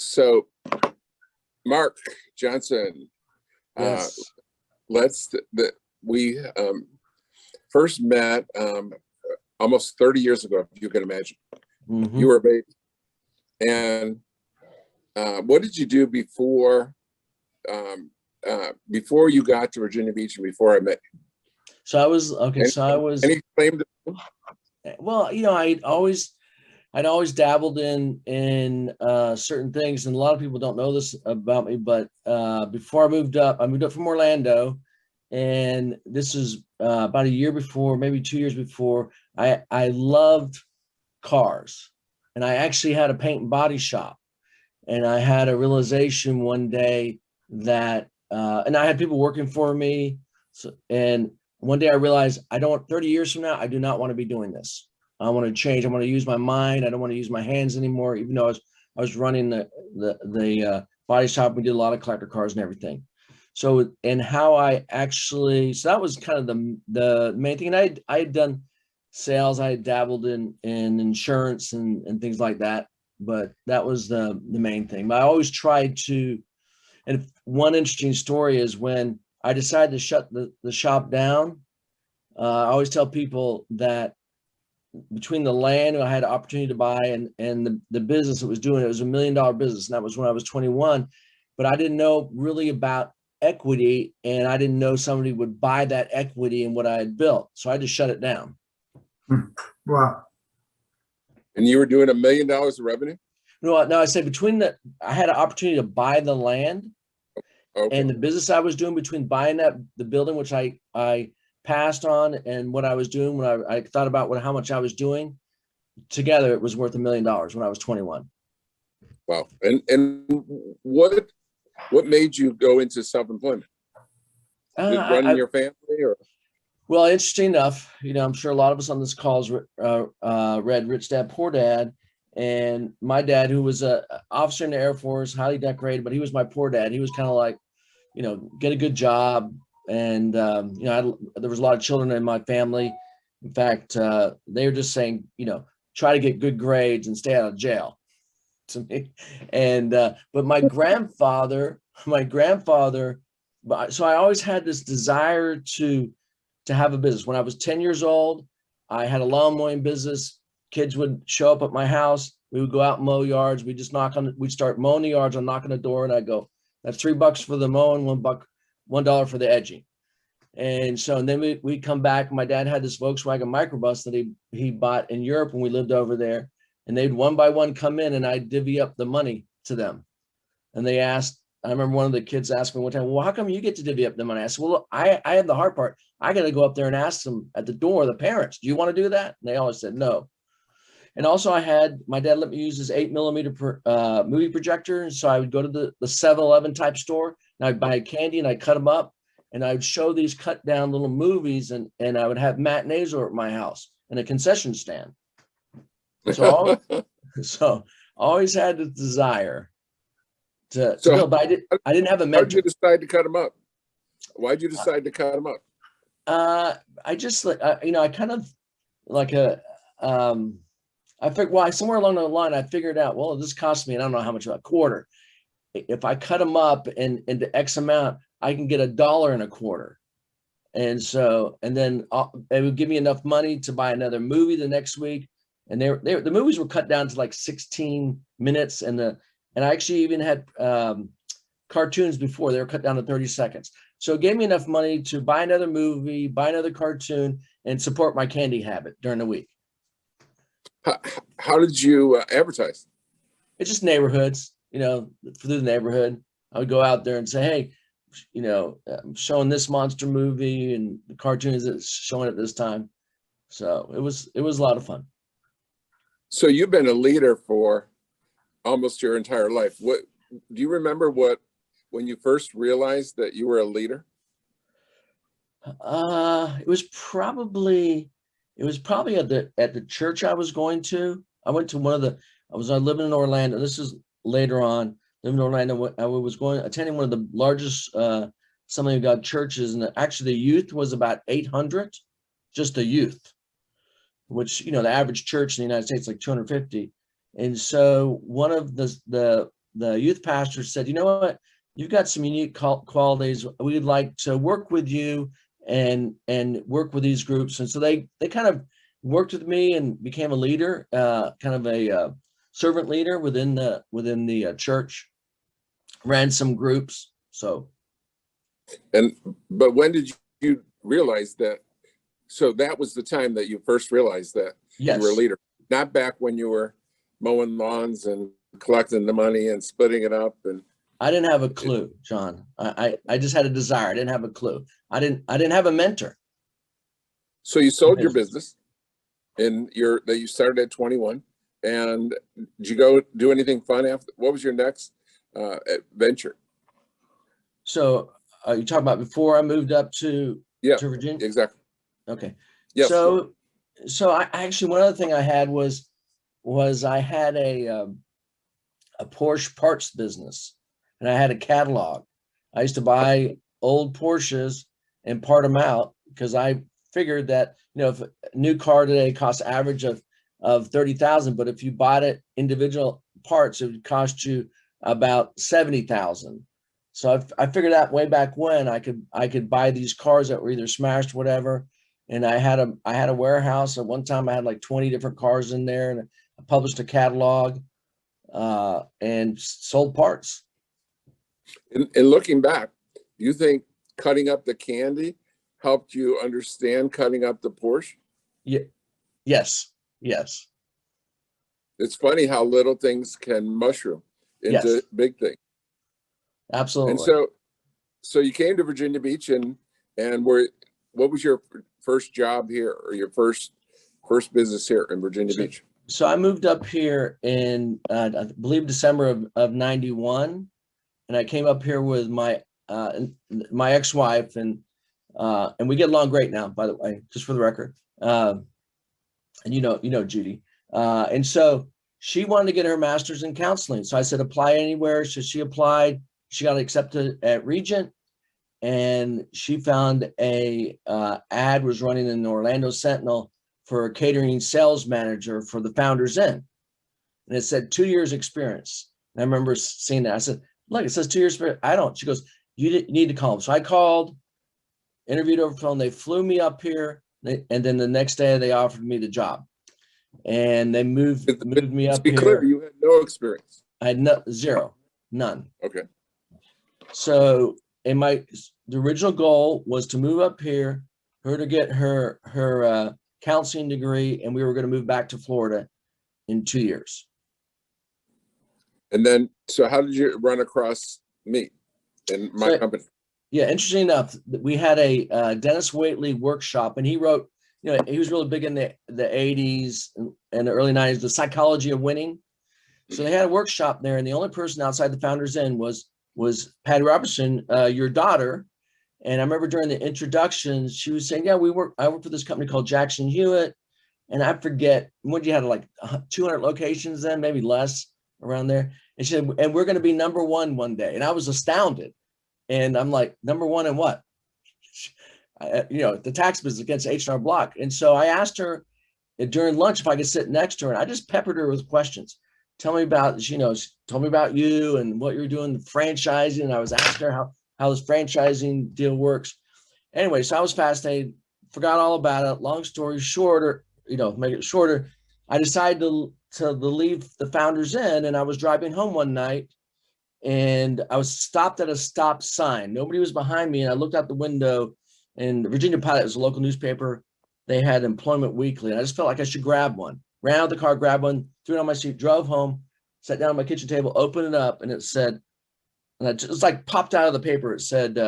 So, Mark Johnson, uh, Yes. we first met almost 30 years ago, if you can imagine. You were a baby. And what did you do before you got to Virginia Beach and before I met you? So I was okay. So I was Any claim to? well. I'd always dabbled in certain things, and a lot of people don't know this about me. But before I moved up from Orlando, and this is about a year before, maybe 2 years before. I loved cars, and I actually had a paint and body shop. And I had a realization one day that, and I had people working for me. So, and one day I realized 30 years from now, I do not want to be doing this. I want to change. I want to use my mind. I don't want to use my hands anymore, even though I was running the body shop. We did a lot of collector cars and everything. So, and how I actually, so that was kind of the main thing. And I had done sales. I had dabbled in insurance and things like that, but that was the main thing. But I always tried to, and one interesting story is when I decided to shut the shop down. I always tell people that between the land I had an opportunity to buy and the business it was doing, it was $1 million business, and that was when I was 21. But I didn't know really about equity, and I didn't know somebody would buy that equity in what I had built. So I just shut it down. Wow. And you were doing $1 million of revenue? No, I said I had an opportunity to buy the land. Okay. And the business I was doing between buying the building, which I passed on, and what I was doing when I thought about how much I was doing together, it was worth $1 million when I was 21. Wow. And what made you go into self-employment? Running your family, or? Well, interesting enough, I'm sure a lot of us on this call read Rich Dad, Poor Dad. And my dad, who was an officer in the Air Force, highly decorated, but he was my poor dad. He was kind of like, get a good job. And, there was a lot of children in my family. In fact, they were just saying, try to get good grades and stay out of jail to me. And, but my grandfather, so I always had this desire to have a business. When I was 10 years old, I had a lawn mowing business. Kids would show up at my house. We would go out and mow yards. We'd start mowing the yards. I'd knock on the door and I'd go, that's $3 for the mowing, $1 for the edging. And so, and then we'd come back. My dad had this Volkswagen microbus that he bought in Europe when we lived over there. And they'd one by one come in and I'd divvy up the money to them. And they asked, I remember one of the kids asked me one time, well, how come you get to divvy up the money? I said, well, I have the hard part. I got to go up there and ask them at the door, the parents, do you want to do that? And they always said no. And also my dad let me use his 8mm movie projector. So I would go to the 7-Eleven type store and I'd buy candy and I'd cut them up and I would show these cut down little movies and I would have matinees over at my house in a concession stand. So always had the desire to build, but I didn't have a mentor. How'd you decide to cut them up? Why'd you decide to cut them up? I just, I kind of like I figured, well, somewhere along the line, I figured out, well, this cost me, I don't know how much, a quarter. If I cut them up into X amount, I can get $1.25. And so, and then it would give me enough money to buy another movie the next week. And the movies were cut down to like 16 minutes. And I actually even had cartoons before, they were cut down to 30 seconds. So it gave me enough money to buy another movie, buy another cartoon, and support my candy habit during the week. How did you advertise? It's just neighborhoods, through the neighborhood. I would go out there and say, hey, I'm showing this monster movie and the cartoons that's showing at this time. So it was a lot of fun. So you've been a leader for almost your entire life. What do you remember when you first realized that you were a leader? It was probably at the church I was going to. I went to I was living in Orlando. This is later on. Living in Orlando, I was attending one of the largest Assembly of God churches, and actually the youth was about 800, just the youth, which the average church in the United States is like 250. And so one of the the youth pastor said, you know what, you've got some unique qualities. We'd like to work with you and work with these groups. And so they kind of worked with me and became a leader, kind of a servant leader within the church, ran some groups. So. But when did you realize that? So that was the time that you first realized that Yes. you were a leader, not back when you were mowing lawns and collecting the money and splitting it up. And I didn't have a clue, John. I just had a desire. I didn't have a clue. I didn't have a mentor. so you sold your business that you started at 21. And did you go do anything fun after? What was your next venture? So are you talking about before I moved up to Virginia? Exactly. Okay. Yes. So I actually, one other thing I had was I had a Porsche parts business, and I had a catalog. I used to buy old Porsches and part them out because I figured that, if a new car today costs average of 30,000, but if you bought it individual parts, it would cost you about 70,000. So I figured out way back when I could buy these cars that were either smashed, whatever. And I had a warehouse. At one time I had like 20 different cars in there, and I published a catalog and sold parts. And looking back, do you think cutting up the candy helped you understand cutting up the Porsche? Yeah. Yes. It's funny how little things can mushroom into big things. Absolutely. And so you came to Virginia Beach and what was your first job here, or your first business here in Virginia Beach? So I moved up here in, I believe, December of 91. And I came up here with my ex-wife, and we get along great now, by the way, just for the record. And you know Judy. And so she wanted to get her master's in counseling. So I said, apply anywhere. So she applied. She got accepted at Regent, and she found a ad was running in the Orlando Sentinel for a catering sales manager for the Founders Inn. And it said 2 years experience. And I remember seeing that. I said, look, it says 2 years experience. I don't. She goes, you need to call them. So I called, interviewed over the phone. They flew me up here. And then the next day they offered me the job. And they moved me up to be here. clear, you had no experience. I had zero, none. Okay. So the original goal was to move up here, her to get her counseling degree, and we were going to move back to Florida in 2 years. And then, so how did you run across me and my company? Yeah, interesting enough, we had a Dennis Waitley workshop, and he wrote, he was really big in the 80s and the early 90s, The Psychology of Winning. So they had a workshop there, and the only person outside the Founders Inn was Patty Robertson, your daughter. And I remember during the introduction, she was saying, I work for this company called Jackson Hewitt. And I forget, what you had, like 200 locations then, maybe less, around there. And she said, and we're going to be number one day. And I was astounded. And I'm like, number one in what? The tax business against H&R Block. And so I asked her during lunch if I could sit next to her, and I just peppered her with questions. Tell me about, told me about you and what you're doing, franchising. And I was asking her how this franchising deal works. Anyway, so I was fascinated, forgot all about it. Long story shorter, make it shorter, I decided to leave the Founders Inn, and I was driving home one night, and I was stopped at a stop sign. Nobody was behind me, and I looked out the window, and the Virginia Pilot was a local newspaper. They had Employment Weekly, and I just felt like I should grab one. Ran out of the car, grabbed one, threw it on my seat, drove home, sat down at my kitchen table, opened it up, and it said, and it just like popped out of the paper. It said,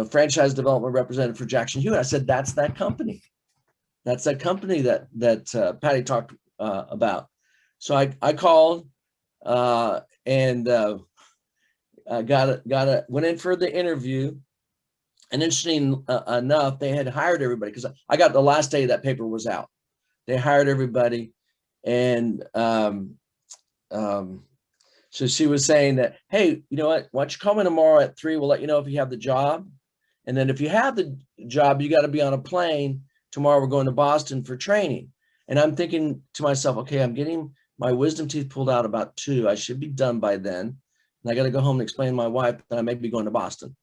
franchise development representative for Jackson Hewitt. I said, that's that company. That's that company that Patty talked about. So I called and went in for the interview. And interesting enough, they had hired everybody, because I got the last day that paper was out. They hired everybody. And so she was saying that, hey, you know what? Why don't you call me tomorrow at 3? We'll let you know if you have the job. And then if you have the job, you got to be on a plane. Tomorrow we're going to Boston for training. And I'm thinking to myself, okay, I'm getting my wisdom teeth pulled out about 2. I should be done by then. and I got to go home and explain to my wife that I may be going to Boston.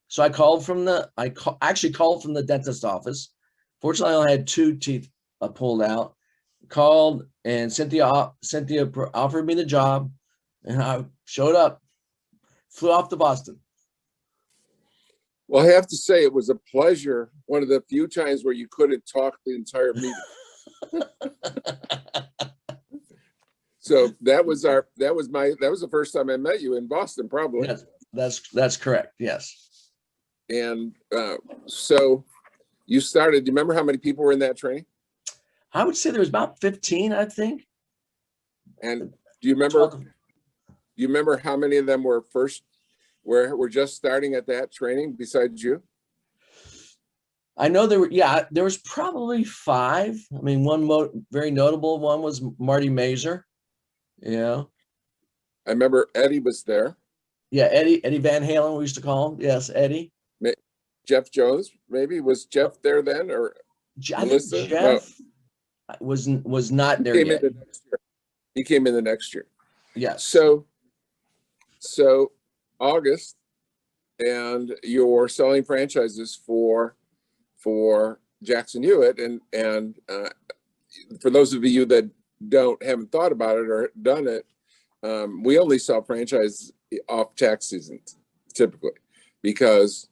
So I called from actually called from the dentist office. Fortunately, I only had 2 teeth pulled out. Called, and Cynthia offered me the job, and I showed up, flew off to Boston. Well, I have to say it was a pleasure. One of the few times where you couldn't talk the entire meeting. So that was the first time I met you in Boston, probably. Yes, that's correct. Yes. And so you started, do you remember how many people were in that training? I would say there was about 15, I think. And do you remember how many of them were just starting at that training besides you? I know there was probably 5. I mean, one very notable one was Marty Mazer. Yeah. I remember Eddie was there. Yeah, Eddie Van Halen, we used to call him. Yes, Eddie. Jeff Jones, maybe. Was Jeff there then, or I think Melissa? Jeff was not there yet. He came in the next year. Yes. So August, and you're selling franchises for Jackson Hewitt, and for those of you that haven't thought about it or done it, we only sell franchise off tax season typically, because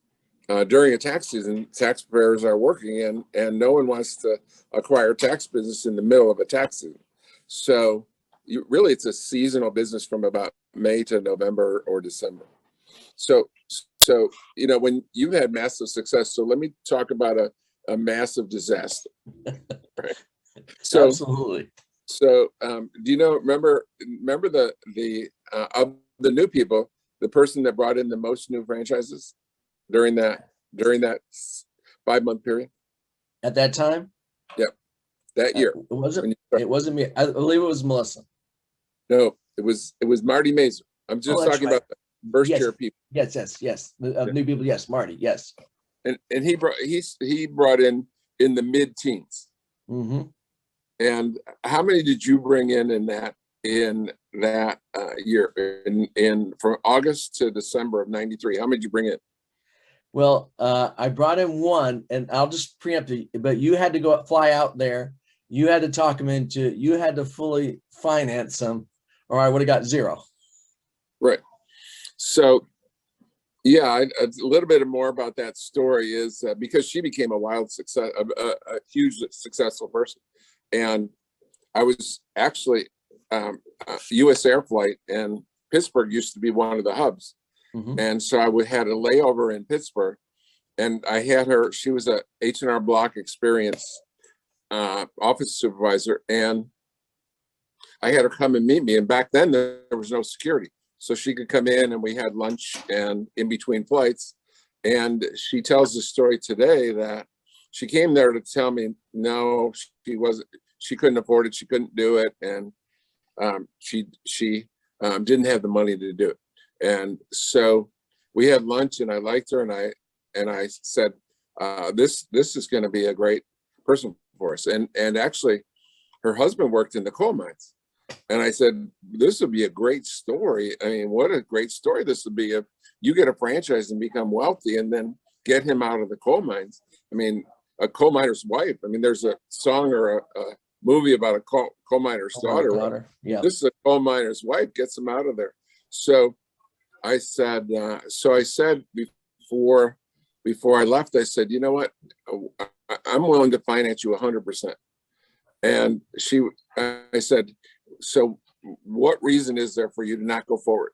during a tax season, tax preparers are working, and no one wants to acquire tax business in the middle of a tax season. So really, it's a seasonal business from about May to November or December. So when you've had massive success, so let me talk about a massive disaster. Right? So absolutely. So do you remember the of the new people, the person that brought in the most new franchises during that 5-month period? At that time? Yep. That year. It wasn't me. I believe it was Melissa. No, it was Marty Mazer. I'm just talking about the first year people. Yes. New people. Yes, Marty. Yes. And he brought in the mid-teens. Mm-hmm. And how many did you bring in that year, in from August to December of '93? How many did you bring in? Well, I brought in 1, and I'll just preempt it, but you had to fly out there. You had to talk them into, you had to fully finance them, or I would have got 0. Right. So, yeah, a little bit more about that story is because she became a wild success, a huge successful person. And I was actually U.S. Air Flight, and Pittsburgh used to be one of the hubs. Mm-hmm. And so I had a layover in Pittsburgh, and I had her. She was a H&R Block experience office supervisor, and I had her come and meet me. And back then there was no security, so she could come in, and we had lunch and in between flights. And she tells the story today that she came there to tell me, no, she couldn't afford it. She couldn't do it. And she didn't have the money to do it. And so we had lunch, and I liked her, and I said, this is going to be a great person for us. And actually her husband worked in the coal mines. And I said, this would be a great story. I mean, what a great story this would be if you get a franchise and become wealthy and then get him out of the coal mines. I mean, a coal miner's wife. I mean, there's a song or a movie about a coal miner's daughter. Yeah. This is a coal miner's wife, gets him out of there. So I said, before I left, I said, you know what? I'm willing to finance you 100%. And I said, so what reason is there for you to not go forward?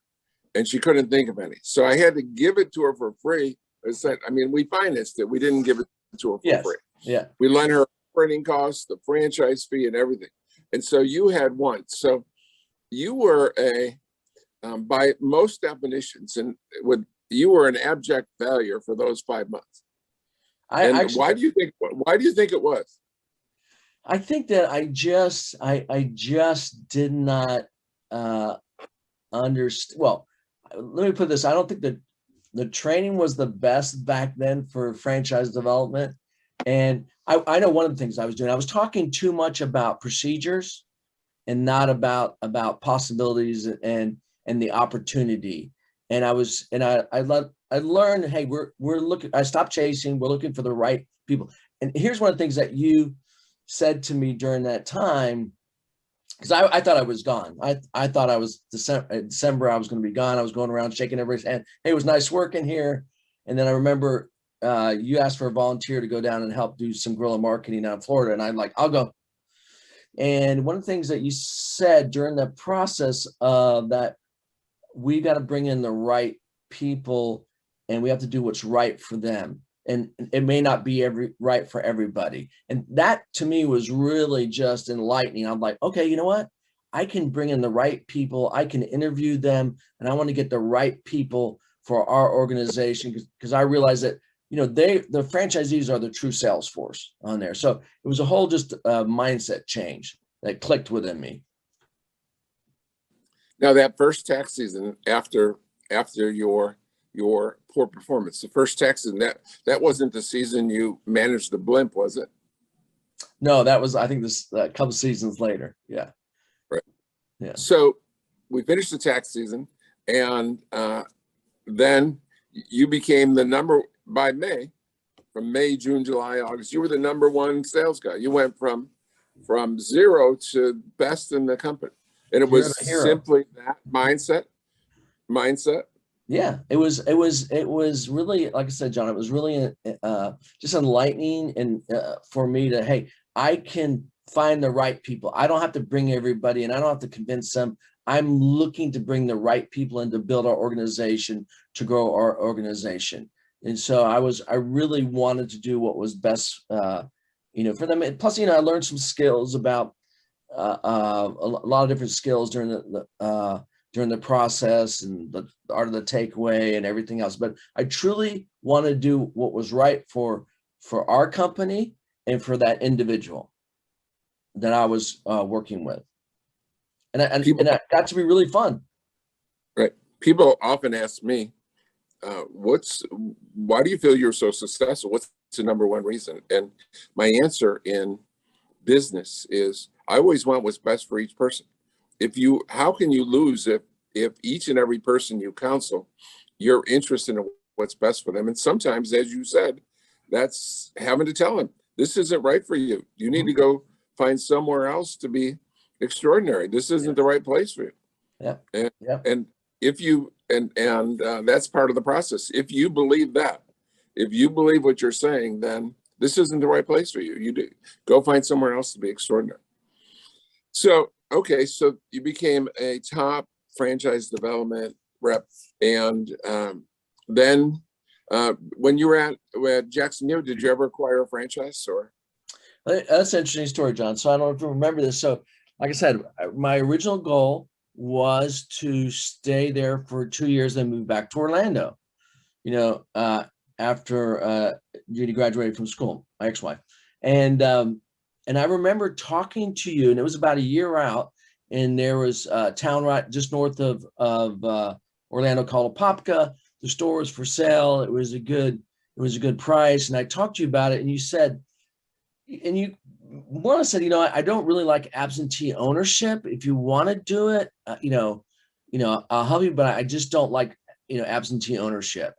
And she couldn't think of any. So I had to give it to her for free. I said, I mean, we financed it. We didn't give it to her for free. Yeah. We lent her operating costs, the franchise fee, and everything. And so you had one. So you were by most definitions, you were an abject failure for those 5 months. Why do you think it was? I think that I just did not understand. Well, let me put this. I don't think that the training was the best back then for franchise development. And I know one of the things I was doing, I was talking too much about procedures and not about possibilities and the opportunity. And I learned, hey, we're looking, I stopped chasing, we're looking for the right people. And here's one of the things that you said to me during that time, because I thought I was gone. I thought I was December, I was going to be gone. I was going around shaking everybody's hand. Hey, it was nice working here. And then I remember you asked for a volunteer to go down and help do some guerrilla marketing out in Florida. And I'm like, I'll go. And one of the things that you said during the process of that, we got to bring in the right people and we have to do what's right for them. And it may not be right for everybody. And that to me was really just enlightening. I'm like, okay, you know what? I can bring in the right people. I can interview them, and I want to get the right people for our organization because I realize that, you know, the franchisees are the true sales force on there. So it was a whole just mindset change that clicked within me. Now that first tax season after your poor performance, the first tax season, that wasn't the season you managed the blimp, was it? No, that was, I think, this a couple seasons later. Yeah. Right. Yeah. So we finished the tax season, and then you became the number by May, from May, June, July, August. You were the number one sales guy. You went from 0 to best in the company, and it was simply that mindset. Yeah, it was really, like I said, John, it was really just enlightening and for me to, hey, I can find the right people. I don't have to bring everybody and I don't have to convince them. I'm looking to bring the right people in to build our organization, to grow our organization. And so I really wanted to do what was best, you know, for them. And plus, you know, I learned some skills about a lot of different skills during the process and the art of the takeaway and everything else. But I truly want to do what was right for our company and for that individual that I was working with. And it got to be really fun. Right. People often ask me, why do you feel you're so successful? What's the number one reason? And my answer in business is I always want what's best for each person. How can you lose if each and every person you counsel, you're interested in what's best for them? And sometimes, as you said, that's having to tell them, this isn't right for you. You need to go find somewhere else to be extraordinary. This isn't the right place for you. Yeah. And if you, and that's part of the process. If you believe that, if you believe what you're saying, then this isn't the right place for you. You do go find somewhere else to be extraordinary. So, okay, so you became a top franchise development rep, and then when you were at Jackson Hewitt, did you ever acquire a franchise? Or that's an interesting story, John. So I don't know if you remember this. So, like I said, my original goal was to stay there for 2 years and move back to Orlando. You know, after Judy graduated from school, my ex-wife, and I remember talking to you, and it was about a year out, and there was a town right just north of Orlando called Apopka. The store was for sale. It was a good price, and I talked to you about it, and you said, and you more or less said, you know, I don't really like absentee ownership. If you want to do it, you know, I'll help you, but I just don't like, you know, absentee ownership.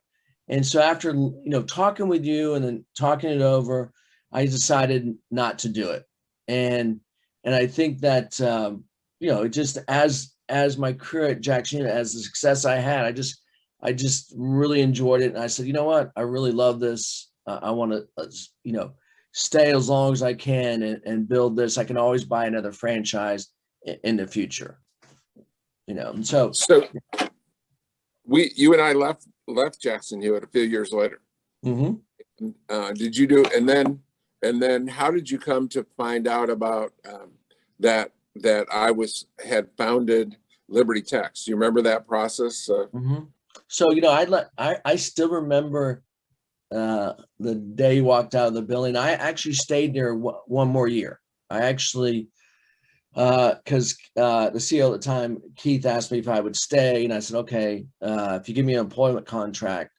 And so after, you know, talking with you and then talking it over, I decided not to do it. And I think that, you know, just as my career at Jackson, as the success I had, I just really enjoyed it. And I said, you know what, I really love this. I want to, you know, stay as long as I can and build this. I can always buy another franchise in the future, you know. And so you and I left Jackson Hewitt a few years later. Mm-hmm. Did you do, and then how did you come to find out about that I had founded Liberty Tax? Do you remember that process? Mm-hmm. So, you know, I still remember the day you walked out of the building. I actually stayed there one more year. I actually, because the CEO at the time, Keith, asked me if I would stay, and I said, okay, if you give me an employment contract.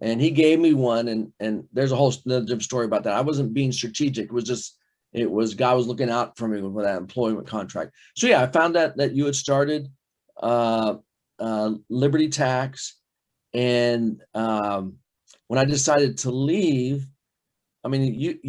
And he gave me one, and there's a whole different story about that. I wasn't being strategic. It was God was looking out for me with that employment contract. So yeah, I found that you had started Liberty Tax, And when I decided to leave, I mean,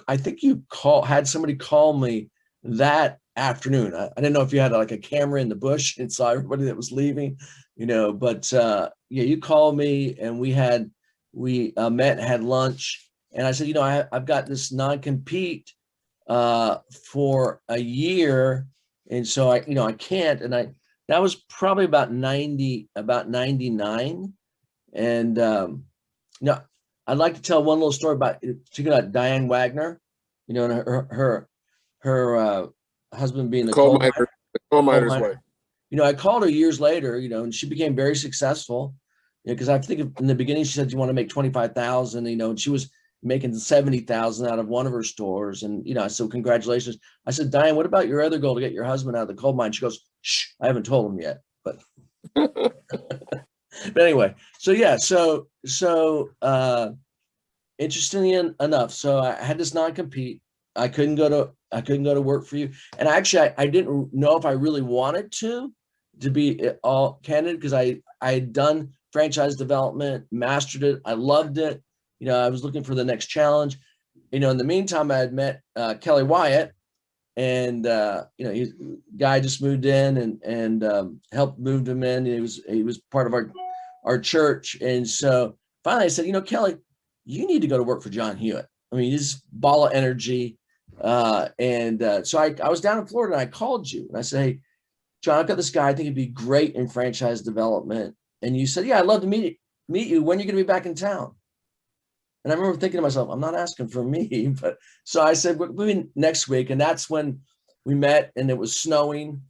I think you had somebody call me that afternoon. I didn't know if you had like a camera in the bush and saw everybody that was leaving, but yeah, you called me and we met and had lunch. And I said, I've got this non-compete for a year. And so I can't. And that was probably about 99. And, I'd like to tell one little story about Diane Wagner, and her husband being the coal miner, the coal miner's miner. wife. I called her years later, and she became very successful. Because I think in the beginning she said you want to make 25,000, and she was making 70,000 out of one of her stores. And so congratulations. I said, Diane, what about your other goal to get your husband out of the coal mine? She goes, shh, I haven't told him yet. But but anyway, so yeah, so interestingly enough, so I had this non-compete. I couldn't go to work for you. And actually I didn't know if I really wanted to be all candid, because I had done franchise development, mastered it. I loved it. I was looking for the next challenge. In the meantime, I had met Kelly Wyatt, and he's guy just moved in and helped move him in. He was part of our church. And so finally I said, Kelly, you need to go to work for John Hewitt. I mean, he's ball of energy. So I was down in Florida and I called you and I said, hey, John, I've got this guy. I think he'd be great in franchise development. And you said, yeah, I'd love to meet you. When are you going to be back in town? And I remember thinking to myself, I'm not asking for me, but so I said, we'll be next week. And that's when we met, and it was snowing.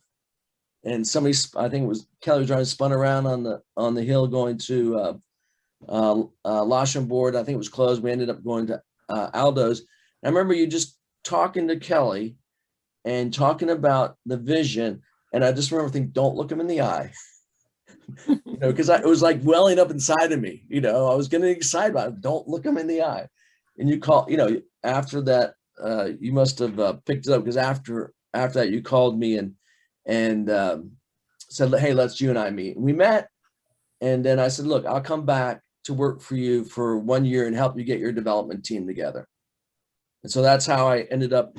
And somebody, I think it was Kelly, was trying to spun around on the hill going to Losham. I think it was closed. We ended up going to Aldo's. And I remember you just talking to Kelly and talking about the vision. And I just remember thinking, don't look him in the eye. Because it was like welling up inside of me. I was getting excited about it. Don't look him in the eye. And you call, after that, you must have picked it up, because after that you called me and said, hey, let's you and I meet. And we met, and then I said, look, I'll come back to work for you for 1 year and help you get your development team together. And so that's how I ended up,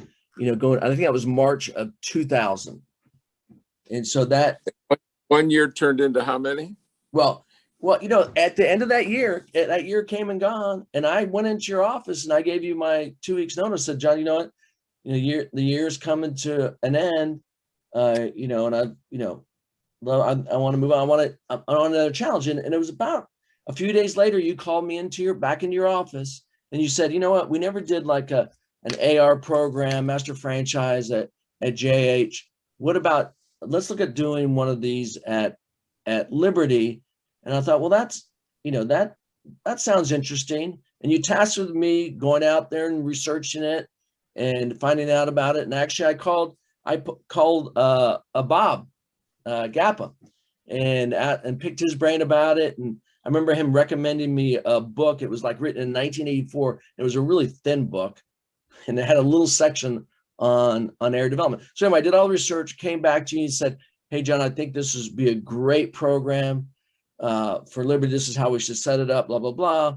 going. I think that was March of 2000. And so that 1 year turned into how many? Well, at the end of that year came and gone, and I went into your office and I gave you my 2 weeks notice. Said, John, you know what? The year's coming to an end. And I want to move on. I want another challenge. And it was about a few days later, you called me back into your office, and you said, you know what? We never did like an AR program, master franchise at JH. What about, let's look at doing one of these at Liberty. And I thought, well, that's, that sounds interesting. And you tasked with me going out there and researching it and finding out about it. And actually I called Bob Gappa and picked his brain about it. And I remember him recommending me a book. It was like written in 1984. It was a really thin book, and it had a little section on area development. So anyway, I did all the research, came back to you and said, hey, John, I think this would be a great program for Liberty. This is how we should set it up, blah, blah, blah.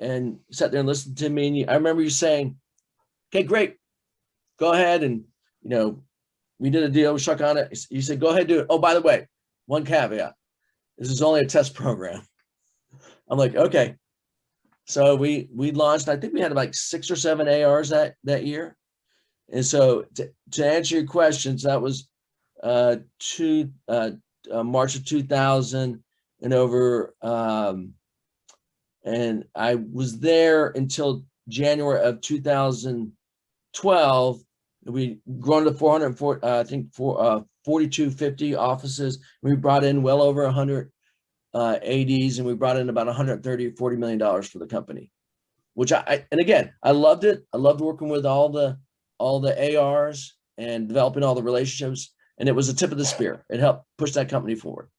And sat there and listened to me. And I remember you saying, okay, great, go ahead. And, we did a deal, we struck on it. You said, go ahead, do it. Oh, by the way, one caveat, this is only a test program. I'm like, okay. So we launched, I think we had like 6 or 7 ARs that year. And so to answer your questions, that was March of 2000 and over. And I was there until January of 2012. We grown to 4,250 offices. We brought in well over 100 ADs, and we brought in about $140 million for the company, which and again, I loved it. I loved working with all the ARs and developing all the relationships. And it was the tip of the spear. It helped push that company forward.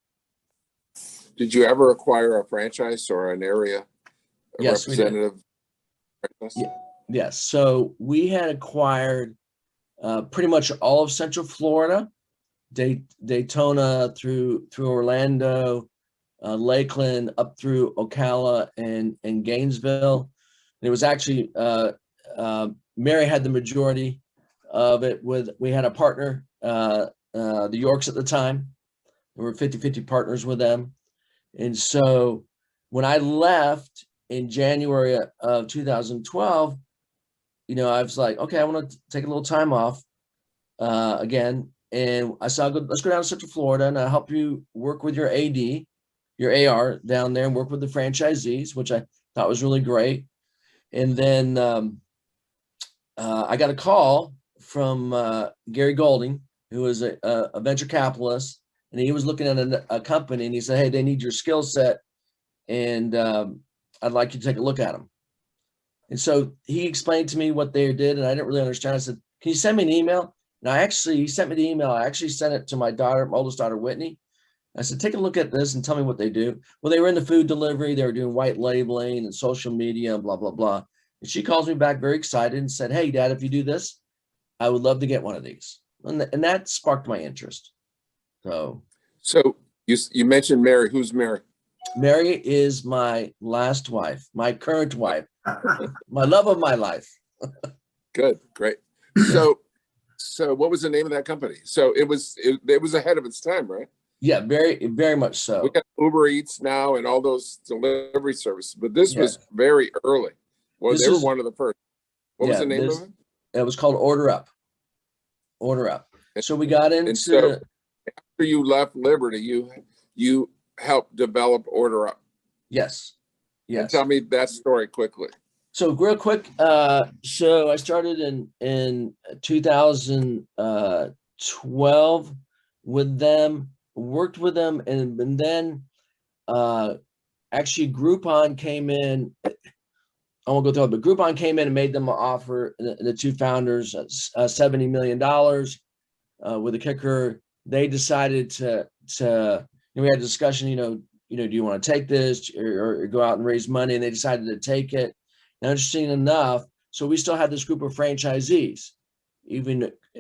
Did you ever acquire a franchise or an area representative? Yes. So we had acquired pretty much all of Central Florida, Daytona through Orlando, Lakeland up through Ocala and Gainesville. And it was actually Mary had the majority of it. We had a partner, the Yorks at the time. We were 50-50 partners with them. And so when I left in January of 2012, I was like, okay, I want to take a little time off again. And I said, let's go down to Central Florida and I'll help you work with your AD, your AR down there and work with the franchisees, which I thought was really great. And then I got a call from Gary Golding, who was a venture capitalist, and he was looking at a company and he said, hey, they need your skill set and I'd like you to take a look at them. And so he explained to me what they did and I didn't really understand. I said, can you send me an email? And he sent me the email. I actually sent it to my oldest daughter, Whitney. I said, take a look at this and tell me what they do. Well, they were in the food delivery. They were doing white labeling and social media and blah, blah, blah. And she calls me back very excited and said, hey, Dad, if you do this, I would love to get one of these. And that sparked my interest. So you mentioned Mary. Who's Mary? Mary is my last wife, my current wife, my love of my life. Good, great. So what was the name of that company? So it was ahead of its time, right? Yeah, very, very much so. We got Uber Eats now and all those delivery services, but this was very early. Well, they were one of the first. What was the name of it? It was called Order Up. Order Up. So we got into. So after you left Liberty, you helped develop Order Up. Yes. Yes. And tell me that story quickly. So real quick, so I started in 2012 with them, worked with them, and then actually Groupon came in. I won't go through it, but Groupon came in and made them an offer, the two founders, $70 million with a kicker. They decided to we had a discussion, do you want to take this or go out and raise money? And they decided to take it. Now, interesting enough, so we still had this group of franchisees.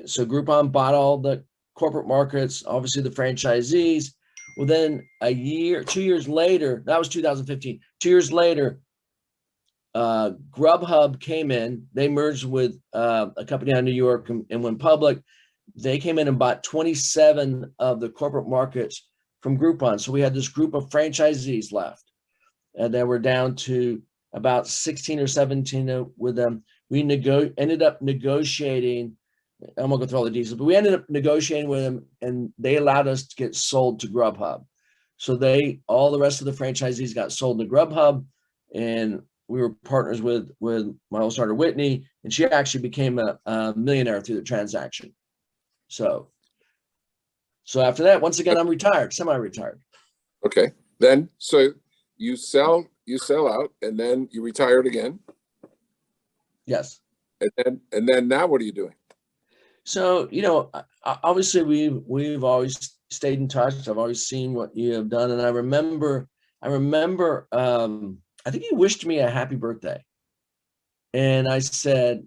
So Groupon bought all the corporate markets, obviously the franchisees. Well, then 2 years later, that was 2015. 2 years later, Grubhub came in. They merged with a company out of New York and went public. They came in and bought 27 of the corporate markets from Groupon. So we had this group of franchisees left, and then we're down to about 16 or 17 with them. We ended up negotiating. I'm gonna go through all the details, but we ended up negotiating with them, and they allowed us to get sold to Grubhub. So all the rest of the franchisees got sold to Grubhub, and we were partners with my old starter Whitney, and she actually became a millionaire through the transaction. So after that, once again, I'm retired, semi-retired. Okay, then so you sell out, and then you retired again. Yes. And then now what are you doing? So, obviously we've always stayed in touch. I've always seen what you have done. And I remember, I think you wished me a happy birthday. And I said,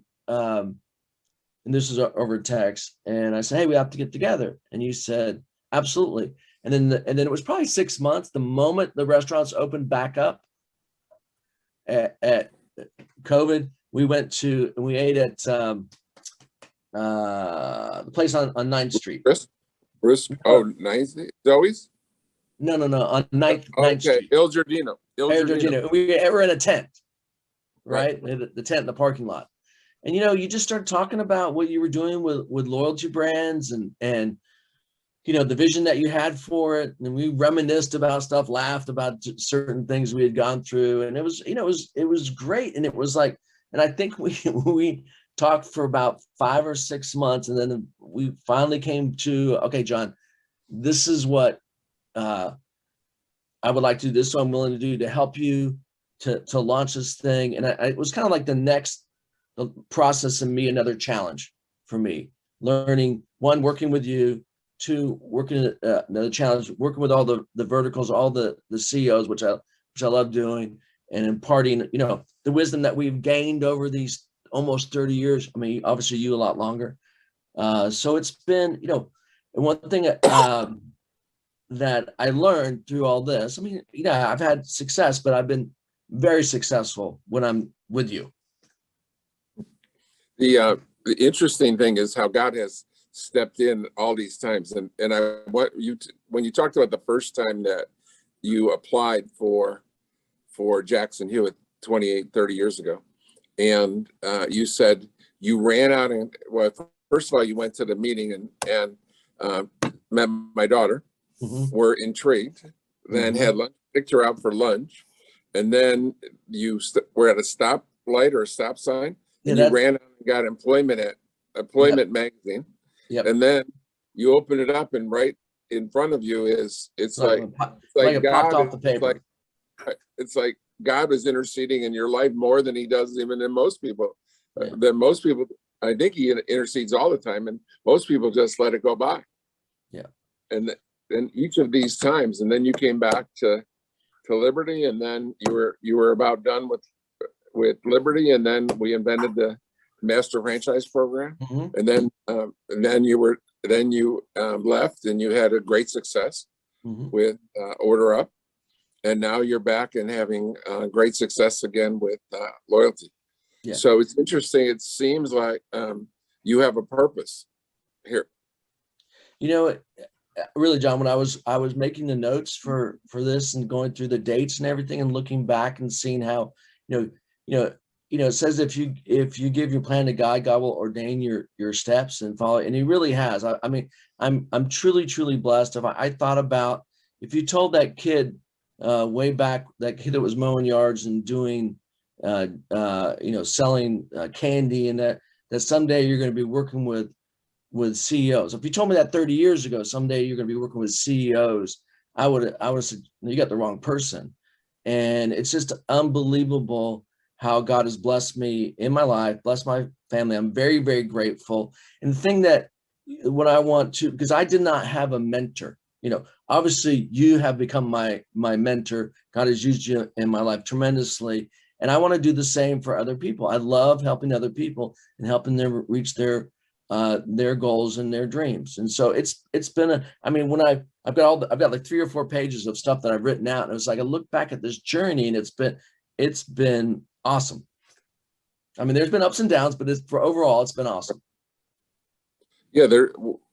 and this is over text, and I said, hey, we have to get together. And you said, absolutely. And then it was probably 6 months, the moment the restaurants opened back up at COVID, we ate at the place on 9th Street. Brisk? Oh, 9th? Zoe's? No, on 9th Okay, Street. Il Giardino. We were in a tent, right? The tent in the parking lot. And, you just start talking about what you were doing with loyalty brands and the vision that you had for it. And we reminisced about stuff, laughed about certain things we had gone through. And it was, it was great. And it was like, and I think we talked for about 5 or 6 months. And then we finally came to, okay, John, this is what I would like to do. This is what I'm willing to do to help you to launch this thing. And it was kind of like the process and me, another challenge for me, learning, one, working with you, two, working another challenge, working with all the verticals, all the CEOs, which I love doing, and imparting, the wisdom that we've gained over these almost 30 years. I mean, obviously you a lot longer. So it's been, and one thing that I learned through all this. I mean, I've had success, but I've been very successful when I'm with you. The interesting thing is how God has stepped in all these times. And I want you to, when you talked about the first time that you applied for Jackson Hewitt 28, 30 years ago, and you said you ran out and, well, first of all, you went to the meeting and met my daughter, were intrigued, then had lunch, picked her out for lunch, and then you were at a stoplight or a stop sign, and you ran out and got employment at Employment Magazine. Yep. And then you open it up, and right in front of you is it's like it popped off the paper. It's like God is interceding in your life more than he does even in most people. Yeah. That most people, I think he intercedes all the time, and most people just let it go by. Yeah. And each of these times, and then you came back to Liberty, and then you were about done with Liberty, and then we invented the master franchise program, and then you left, and you had a great success with Order Up, and now you're back and having great success again with Loyalty. Yeah. So it's interesting. It seems like you have a purpose here. Really, John, when I was making the notes for this and going through the dates and everything and looking back and seeing how, it says if you give your plan to God, God will ordain your steps and follow. And he really has. I mean, I'm truly blessed. If I thought about, if you told that kid way back, that kid that was mowing yards and doing, selling candy, and that someday you're going to be working with CEOs. If you told me that 30 years ago, someday you're going to be working with CEOs, I would have said, you got the wrong person. And it's just unbelievable how God has blessed me in my life, blessed my family. I'm very, very grateful. And the thing that what I want to, because I did not have a mentor, obviously you have become my mentor. God has used you in my life tremendously. And I want to do the same for other people. I love helping other people and helping them reach their goals and their dreams. And so it's been when I've got like 3 or 4 pages of stuff that I've written out, and it's like I look back at this journey, and it's been awesome. I mean, there's been ups and downs, but overall it's been awesome. Yeah,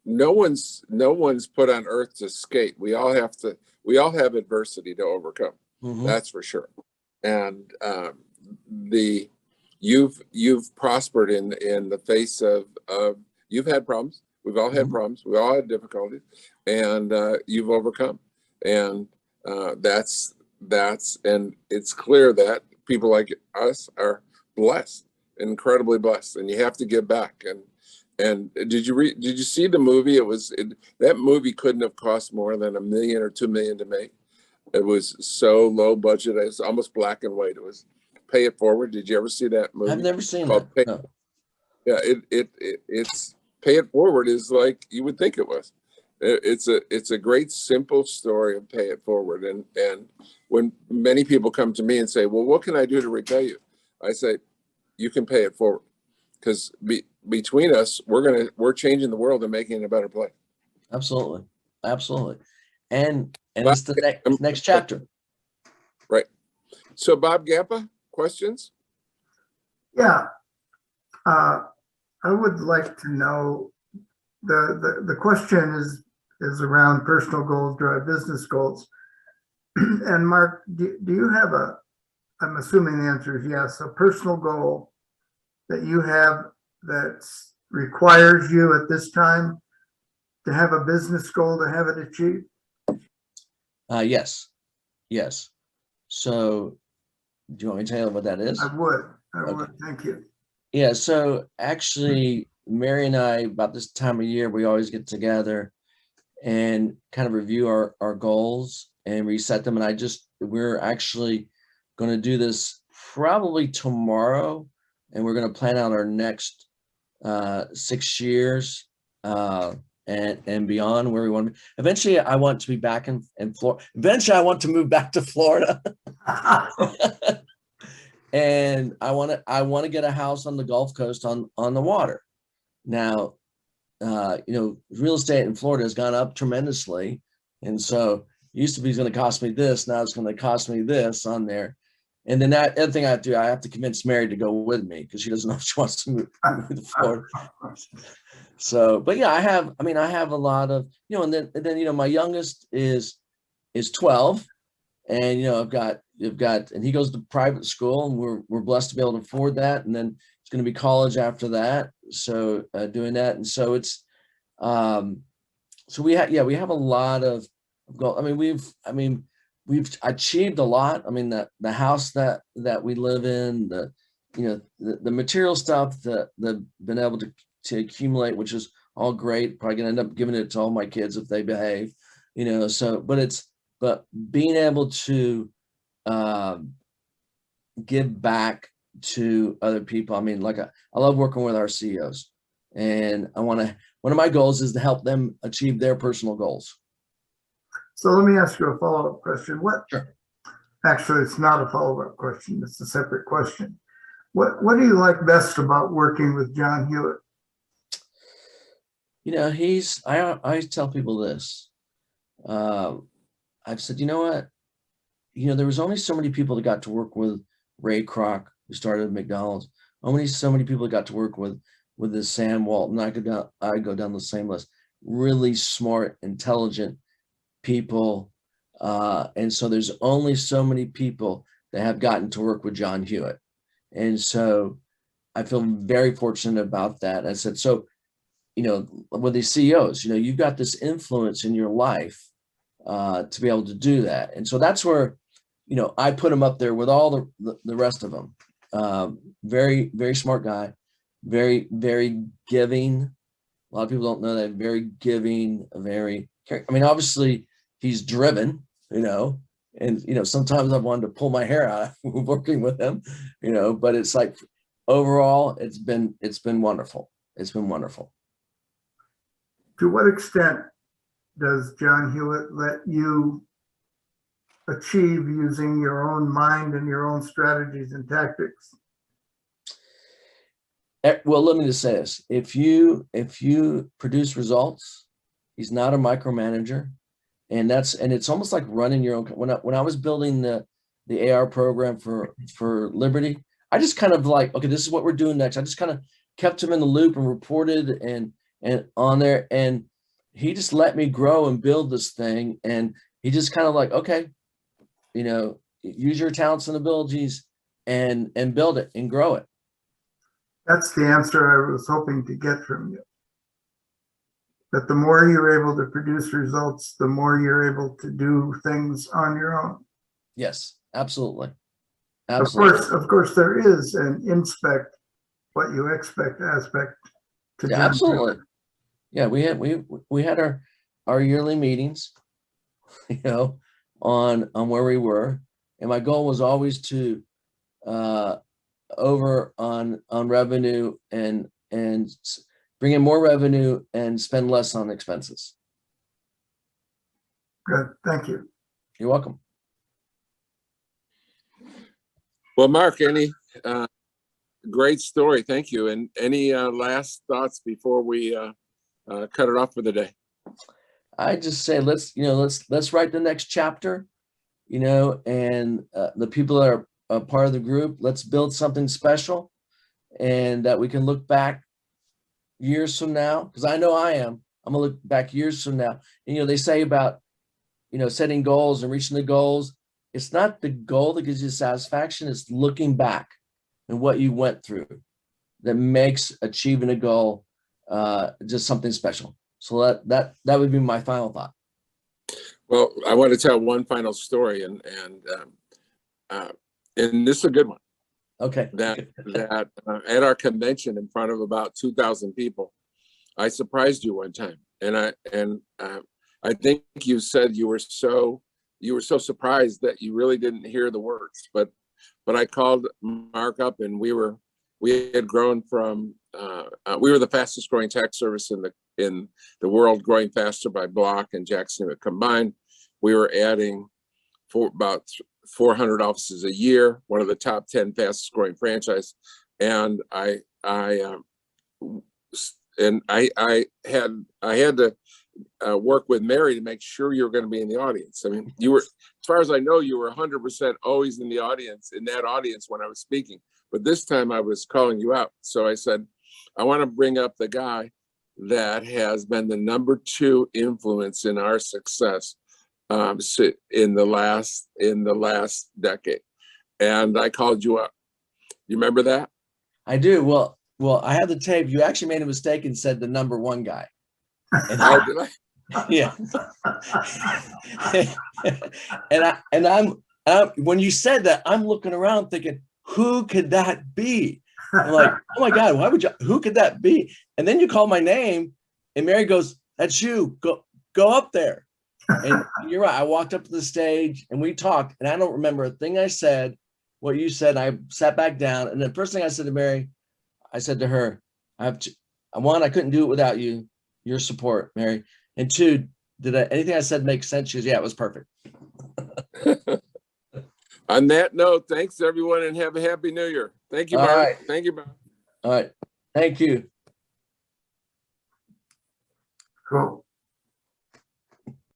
no one's put on earth to skate. We all have adversity to overcome. That's for sure. And you've prospered in the face of you've had problems. We've all had problems. We all had difficulties, and you've overcome. And that's and it's clear that people like us are blessed, incredibly blessed, and you have to give back. And did you see the movie? That movie couldn't have cost more than $1 million or $2 million to make. It was so low budget. It was almost black and white. It was Pay It Forward. Did you ever see that movie? I've never seen that. No. Yeah, it's Pay It Forward is like you would think it was. It's a great simple story of Pay It Forward. And when many people come to me and say, "Well, what can I do to repay you?" I say, "You can pay it forward, because between us, we're changing the world and making it a better place." Absolutely, and it's the next chapter. Right. So, Bob Gampa, questions? Yeah. I would like to know, the question is around personal goals drive business goals. And Mark, do you have I'm assuming the answer is yes, a personal goal that you have that requires you at this time to have a business goal to have it achieved? Yes. So do you want me to tell you what that is? I would. Thank you. Yeah. So actually, Mary and I, about this time of year, we always get together and kind of review our goals and reset them. And we're actually going to do this probably tomorrow, and we're going to plan out our next 6 years and beyond, where we want to be. Eventually, I want to be back in Florida. Eventually, I want to move back to Florida. And I want to get a house on the Gulf Coast on the water. Now, real estate in Florida has gone up tremendously. And so it used to be it's going to cost me this. Now it's going to cost me this on there. And then that other thing I have to do, I have to convince Mary to go with me because she doesn't know if she wants to move to Florida. So, but yeah, I have a lot of, and then, my youngest is 12, and, I've got, and he goes to private school, and we're blessed to be able to afford that. And then it's going to be college after that. So, doing that. And so it's, so we have a lot of goal. We've achieved a lot. I mean, the house that we live in, the material stuff that they've been able to accumulate, which is all great. Probably gonna end up giving it to all my kids if they behave, so, but being able to give back to other people. I mean, like I love working with our CEOs, and one of my goals is to help them achieve their personal goals. So let me ask you a follow-up question. Sure. Actually, it's not a follow-up question. It's a separate question. What do you like best about working with John Hewitt? I tell people this. I've said, what? There was only so many people that got to work with Ray Kroc, who started McDonald's. Only so many people that got to work with this Sam Walton. I go down the same list. Really smart, intelligent people. And so there's only so many people that have gotten to work with John Hewitt. And so I feel very fortunate about that. I said, so, with these CEOs, you've got this influence in your life to be able to do that. And so that's where, I put him up there with all the rest of them. Very, very smart guy, very, very giving. A lot of people don't know that. Very giving, obviously he's driven, and, sometimes I've wanted to pull my hair out working with him, but it's like, overall, it's been wonderful. It's been wonderful. To what extent does John Hewitt let you achieve using your own mind and your own strategies and tactics? Well, let me just say this. If you produce results, he's not a micromanager. And it's almost like running your own. When I was building the AR program for Liberty, I just kind of like, okay, this is what we're doing next. I just kind of kept him in the loop and reported and on there, and he just let me grow and build this thing. And he just kind of like, okay, use your talents and abilities and build it and grow it. That's the answer I was hoping to get from you. That the more you're able to produce results, the more you're able to do things on your own. Yes, absolutely. Of course, there is an inspect what you expect aspect to John absolutely. Hewitt. Yeah, we had our yearly meetings, on where we were, and my goal was always to over on revenue and bring in more revenue and spend less on expenses. Good, thank you. You're welcome. Well, Mark, any great story. Thank you. And any last thoughts before we cut it off for the day? I just say let's write the next chapter, and the people that are a part of the group, let's build something special, and that we can look back years from now, because I know I'm gonna look back years from now. And, they say about, setting goals and reaching the goals. It's not the goal that gives you satisfaction. It's looking back and what you went through that makes achieving a goal just something special. So that would be my final thought. Well, I want to tell one final story, and this is a good one. Okay. That at our convention in front of about 2,000 people, I surprised you one time, and I think you said you were so surprised that you really didn't hear the words, but I called Mark up, and we had grown from we were the fastest growing tax service in the world, growing faster by Block and Jackson Hewitt combined. We were adding about 400 offices a year, one of the top 10 fastest growing franchise. And I had to work with Mary to make sure you're going to be in the audience. I mean, you were, as far as I know, you were 100% always in the audience, in that audience when I was speaking. But this time I was calling you out. So I said, I want to bring up the guy that has been the #2 influence in our success in the last decade. And I called you up. You remember that? I do. Well, I have the tape. You actually made a mistake and said the #1 guy. And Oh, did I? yeah. and I'm when you said that, I'm looking around thinking, who could that be? I'm like, oh my God, who could that be? And then you call my name and Mary goes, that's you, go up there. And you're right. I walked up to the stage and we talked, and I don't remember a thing I said, what you said. I sat back down, and the first thing I said to Mary, I said to her, one, I couldn't do it without you, your support, Mary. And two, anything I said make sense? She goes, yeah, it was perfect. On that note, thanks everyone, and have a happy New Year. Thank you, All Mark. right. Thank you, Mark. All right. Thank you. Cool.